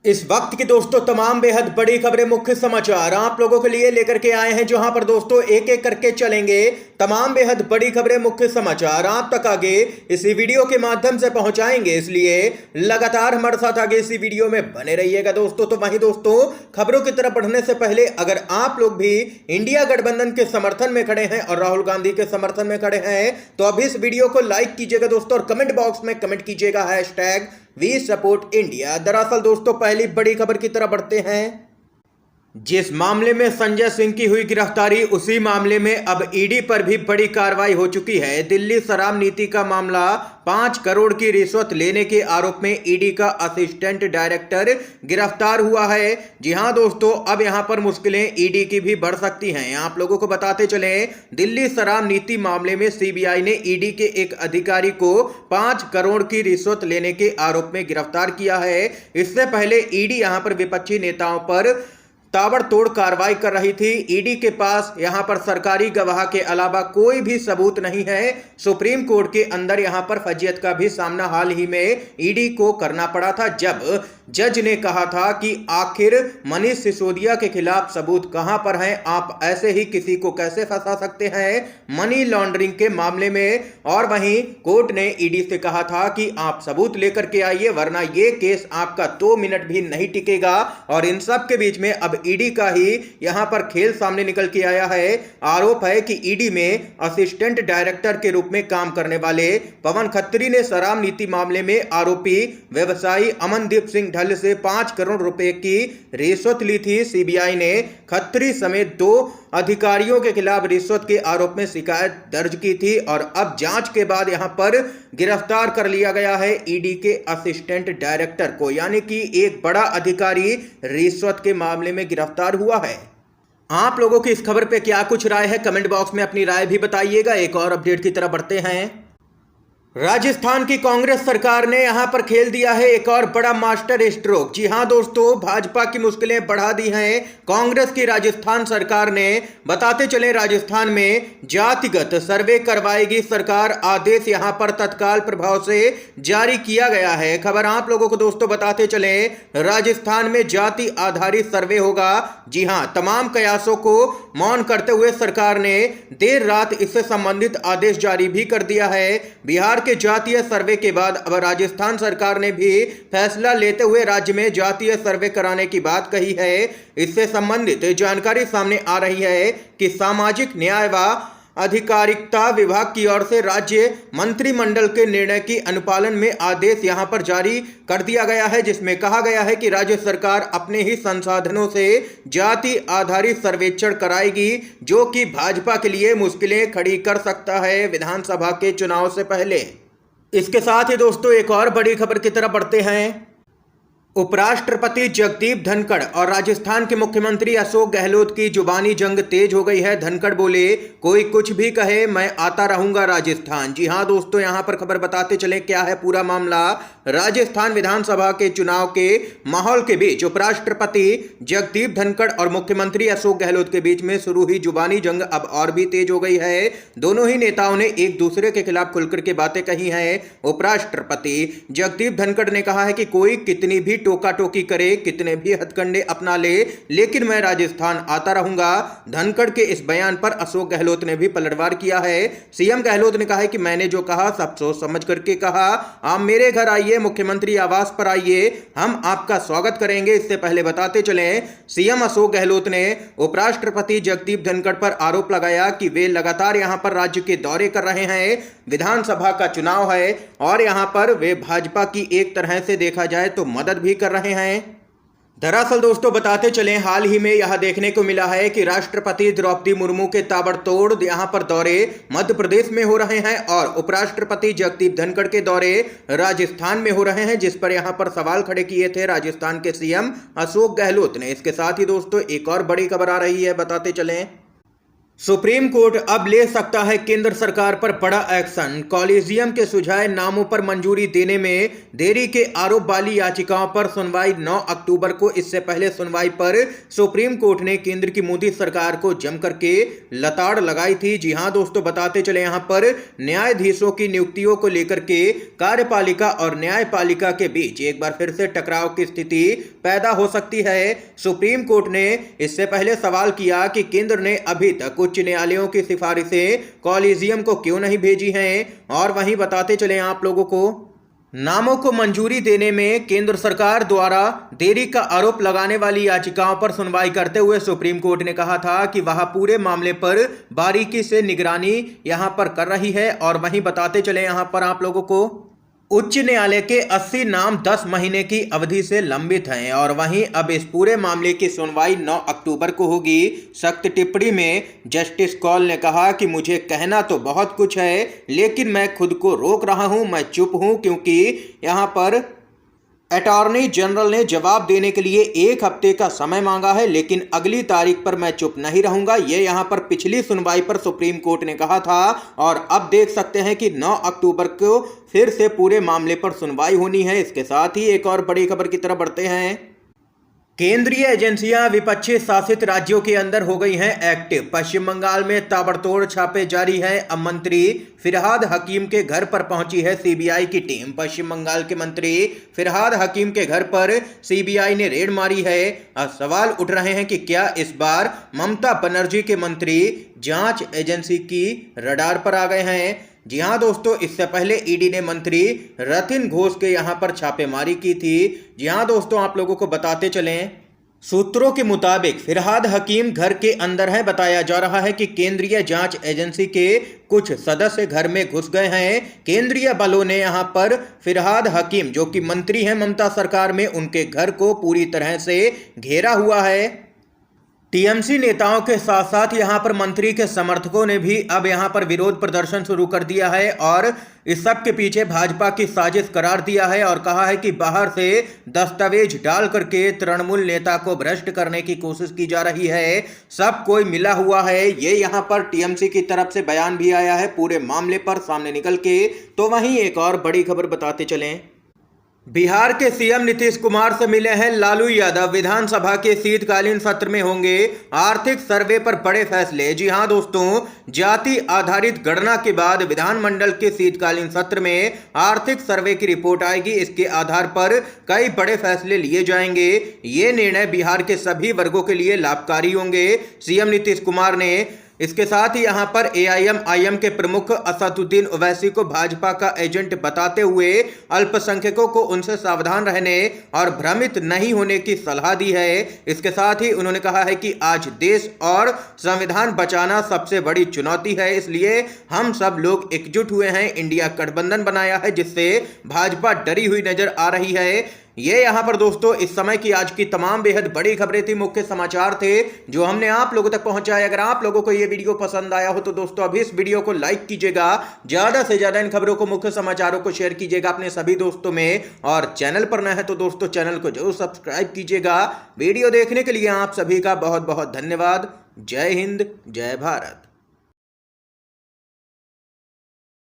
इस वक्त की दोस्तों तमाम बेहद बड़ी खबरें, मुख्य समाचार आप लोगों के लिए लेकर के आए हैं, जहां पर दोस्तों एक एक करके चलेंगे। तमाम बेहद बड़ी खबरें, मुख्य समाचार आप तक आगे इसी वीडियो के माध्यम से पहुंचाएंगे, इसलिए लगातार हमारे साथ आगे इसी वीडियो में बने रहिएगा दोस्तों। तो वहीं दोस्तों खबरों की तरफ बढ़ने से पहले अगर आप लोग भी इंडिया गठबंधन के समर्थन में खड़े हैं और राहुल गांधी के समर्थन में खड़े हैं तो अभी इस वीडियो को लाइक कीजिएगा दोस्तों, और कमेंट बॉक्स में कमेंट कीजिएगा #वी सपोर्ट इंडिया। दरअसल दोस्तों पहली बड़ी खबर की तरफ बढ़ते हैं। जिस मामले में संजय सिंह की हुई गिरफ्तारी, उसी मामले में अब ईडी पर भी बड़ी कार्रवाई हो चुकी है। दिल्ली शराब नीति का मामला, 5 करोड़ की रिश्वत लेने के आरोप में ईडी का असिस्टेंट डायरेक्टर गिरफ्तार हुआ है। जी हां दोस्तों, अब यहां पर मुश्किलें ईडी की भी बढ़ सकती हैं। आप लोगों को बताते चले, दिल्ली शराब नीति मामले में सीबीआई ने ईडी के एक अधिकारी को 5 करोड़ की रिश्वत लेने के आरोप में गिरफ्तार किया है। इससे पहले ईडी यहां पर विपक्षी नेताओं पर ताबड़तोड़ कार्रवाई कर रही थी। ईडी के पास यहां पर सरकारी गवाह के अलावा कोई भी सबूत नहीं है। सुप्रीम कोर्ट के अंदर यहां पर फजीयत का भी सामना हाल ही में ईडी को करना पड़ा था, जब जज ने कहा था कि आखिर मनीष सिसोदिया के खिलाफ सबूत कहां पर हैं, आप ऐसे ही किसी को कैसे फंसा सकते हैं मनी लॉन्ड्रिंग के मामले में। और वहीं कोर्ट ने ईडी से कहा था कि आप सबूत लेकर के आइए, वरना ये केस आपका 2 मिनट भी नहीं टिकेगा। और इन सब के बीच में अब ईडी का ही यहां पर खेल सामने निकल के आया है। आरोप है कि ईडी में असिस्टेंट डायरेक्टर के रूप में काम करने वाले पवन खत्री ने शराब नीति मामले में आरोपी व्यवसायी अमनदीप सिंह ढल से 5 करोड़ रुपए की रिश्वत ली थी। सीबीआई ने खत्री समेत 2 अधिकारियों के खिलाफ रिश्वत के आरोप में शिकायत दर्ज की थी, और अब जांच के बाद यहां पर गिरफ्तार कर लिया गया है ईडी के असिस्टेंट डायरेक्टर को, यानी कि एक बड़ा अधिकारी रिश्वत के मामले में गिरफ्तार हुआ है। आप लोगों की इस खबर पे क्या कुछ राय है, कमेंट बॉक्स में अपनी राय भी बताइएगा। एक और अपडेट की तरफ बढ़ते हैं। राजस्थान की कांग्रेस सरकार ने यहां पर खेल दिया है एक और बड़ा मास्टर स्ट्रोक। जी हां दोस्तों, भाजपा की मुश्किलें बढ़ा दी हैं कांग्रेस की राजस्थान सरकार ने। बताते चले, राजस्थान में जातिगत सर्वे करवाएगी सरकार, आदेश यहां पर तत्काल प्रभाव से जारी किया गया है। खबर आप लोगों को दोस्तों बताते चले, राजस्थान में जाति आधारित सर्वे होगा। जी हां, तमाम कयासों को मौन करते हुए सरकार ने देर रात इससे संबंधित आदेश जारी भी कर दिया है। बिहार के जातीय सर्वे के बाद अब राजस्थान सरकार ने भी फैसला लेते हुए राज्य में जातीय सर्वे कराने की बात कही है। इससे संबंधित जानकारी सामने आ रही है कि सामाजिक न्याय व अधिकारिता विभाग की ओर से राज्य मंत्रिमंडल के निर्णय की अनुपालन में आदेश यहां पर जारी कर दिया गया है, जिसमें कहा गया है कि राज्य सरकार अपने ही संसाधनों से जाति आधारित सर्वेक्षण कराएगी, जो कि भाजपा के लिए मुश्किलें खड़ी कर सकता है विधानसभा के चुनाव से पहले। इसके साथ ही दोस्तों एक और बड़ी खबर की तरफ बढ़ते हैं। उपराष्ट्रपति जगदीप धनखड़ और राजस्थान के मुख्यमंत्री अशोक गहलोत की जुबानी जंग तेज हो गई है। धनखड़ बोले, कोई कुछ भी कहे मैं आता रहूंगा राजस्थान। जी हां दोस्तों, यहां पर खबर बताते चले क्या है पूरा मामला। राजस्थान विधानसभा के चुनाव के माहौल के बीच उपराष्ट्रपति जगदीप धनखड़ और मुख्यमंत्री अशोक गहलोत के बीच में शुरू हुई जुबानी जंग अब और भी तेज हो गई है। दोनों ही नेताओं ने एक दूसरे के खिलाफ खुलकर के बातें कही हैं। उपराष्ट्रपति जगदीप धनखड़ ने कहा है कि कोई कितनी भी टोका टोकी करे, कितने भी हथकंडे अपना ले, लेकिन मैं राजस्थान आता रहूंगा। धनखड़ के इस बयान पर अशोक गहलोत ने भी पलटवार किया है। सीएम गहलोत ने कहा है कि मैंने जो कहा सब सोच समझ करके कहा। आप मेरे घर आइए, मुख्यमंत्री आवास पर आइए, हम आपका स्वागत करेंगे। इससे पहले बताते चले, सीएम अशोक गहलोत ने उपराष्ट्रपति जगदीप धनखड़ पर आरोप लगाया कि वे लगातार यहां पर राज्य के दौरे कर रहे हैं। विधानसभा का चुनाव है और यहां पर वे भाजपा की एक तरह से देखा जाए तो मदद भी कर रहे हैं। दरअसल दोस्तों बताते चलें, हाल ही में यह देखने को मिला है कि राष्ट्रपति द्रौपदी मुर्मू के ताबड़तोड़ यहां पर दौरे मध्य प्रदेश में हो रहे हैं और उपराष्ट्रपति जगदीप धनखड़ के दौरे राजस्थान में हो रहे हैं, जिस पर यहां पर सवाल खड़े किए थे राजस्थान के सीएम अशोक गहलोत ने। इसके साथ ही दोस्तों एक और बड़ी खबर आ रही है, बताते चलें। सुप्रीम कोर्ट अब ले सकता है केंद्र सरकार पर बड़ा एक्शन। कॉलेजियम के सुझाए नामों पर मंजूरी देने में देरी के आरोप वाली याचिकाओं पर सुनवाई 9 अक्टूबर को। इससे पहले सुनवाई पर सुप्रीम कोर्ट ने केंद्र की मोदी सरकार को जमकर के लताड़ लगाई थी। जी हां दोस्तों, बताते चले यहां पर न्यायाधीशों की नियुक्तियों को लेकर के कार्यपालिका और न्यायपालिका के बीच एक बार फिर से टकराव की स्थिति पैदा हो सकती है। सुप्रीम कोर्ट ने इससे पहले सवाल किया कि केंद्र ने अभी तक उच्च न्यायालयों की सिफारिशें कॉलेजियम को क्यों नहीं भेजी हैं। और वहीं बताते चले आप लोगों को, नामों को मंजूरी देने में केंद्र सरकार द्वारा देरी का आरोप लगाने वाली याचिकाओं पर सुनवाई करते हुए सुप्रीम कोर्ट ने कहा था कि वह पूरे मामले पर बारीकी से निगरानी यहां पर कर रही है। और वहीं बताते चले यहां पर आप लोगों को, उच्च न्यायालय के 80 नाम 10 महीने की अवधि से लंबित हैं। और वहीं अब इस पूरे मामले की सुनवाई 9 अक्टूबर को होगी। सख्त टिप्पणी में जस्टिस कौल ने कहा कि मुझे कहना तो बहुत कुछ है, लेकिन मैं खुद को रोक रहा हूं, मैं चुप हूं, क्योंकि यहां पर अटॉर्नी जनरल ने जवाब देने के लिए 1 हफ्ते का समय मांगा है, लेकिन अगली तारीख पर मैं चुप नहीं रहूंगा। ये यहां पर पिछली सुनवाई पर सुप्रीम कोर्ट ने कहा था। और अब देख सकते हैं कि 9 अक्टूबर को फिर से पूरे मामले पर सुनवाई होनी है। इसके साथ ही एक और बड़ी खबर की तरफ बढ़ते हैं। केंद्रीय एजेंसियां विपक्षी शासित राज्यों के अंदर हो गई हैं एक्टिव। पश्चिम बंगाल में ताबड़तोड़ छापे जारी हैं। अब मंत्री फिरहाद हकीम के घर पर पहुंची है सीबीआई की टीम। पश्चिम बंगाल के मंत्री फिरहाद हकीम के घर पर सीबीआई ने रेड मारी है। अब सवाल उठ रहे हैं कि क्या इस बार ममता बनर्जी के मंत्री जांच एजेंसी की रडार पर आ गए हैं। जी हां दोस्तों, इससे पहले ईडी ने मंत्री रतिन घोष के यहां पर छापेमारी की थी। जी हां दोस्तों, आप लोगों को बताते चलें, सूत्रों के मुताबिक फिरहाद हकीम घर के अंदर है। बताया जा रहा है कि केंद्रीय जांच एजेंसी के कुछ सदस्य घर में घुस गए हैं। केंद्रीय बलों ने यहां पर फिरहाद हकीम, जो कि मंत्री हैं ममता सरकार में, उनके घर को पूरी तरह से घेरा हुआ है। टीएमसी नेताओं के साथ साथ यहां पर मंत्री के समर्थकों ने भी अब यहां पर विरोध प्रदर्शन शुरू कर दिया है और इस सब के पीछे भाजपा की साजिश करार दिया है। और कहा है कि बाहर से दस्तावेज डाल करके तृणमूल नेता को भ्रष्ट करने की कोशिश की जा रही है। सब कोई मिला हुआ है, ये यहां पर टीएमसी की तरफ से बयान भी आया है पूरे मामले पर सामने निकल के। तो वहीं एक और बड़ी खबर बताते चलें, बिहार के सीएम नीतीश कुमार से मिले हैं लालू यादव। विधानसभा के शीतकालीन सत्र में होंगे आर्थिक सर्वे पर बड़े फैसले। जी हां दोस्तों, जाति आधारित गणना के बाद विधानमंडल के शीतकालीन सत्र में आर्थिक सर्वे की रिपोर्ट आएगी। इसके आधार पर कई बड़े फैसले लिए जाएंगे। ये निर्णय बिहार के सभी वर्गों के लिए लाभकारी होंगे, सीएम नीतीश कुमार ने। इसके साथ ही यहां पर एआईएमआईएम के प्रमुख असदुद्दीन ओवैसी को भाजपा का एजेंट बताते हुए अल्पसंख्यकों को उनसे सावधान रहने और भ्रमित नहीं होने की सलाह दी है। इसके साथ ही उन्होंने कहा है कि आज देश और संविधान बचाना सबसे बड़ी चुनौती है, इसलिए हम सब लोग एकजुट हुए हैं। इंडिया गठबंधन बनाया है, जिससे भाजपा डरी हुई नजर आ रही है। ये यहां पर दोस्तों इस समय की आज की तमाम बेहद बड़ी खबरें थी, मुख्य समाचार थे जो हमने आप लोगों तक पहुंचाए। अगर आप लोगों को ये वीडियो पसंद आया हो तो दोस्तों अभी इस वीडियो को लाइक कीजिएगा, ज्यादा से ज्यादा इन खबरों को, मुख्य समाचारों को शेयर कीजिएगा अपने सभी दोस्तों में। और चैनल पर नए हैं तो दोस्तों चैनल को जरूर सब्सक्राइब कीजिएगा। वीडियो देखने के लिए आप सभी का बहुत बहुत धन्यवाद। जय हिंद, जय भारत।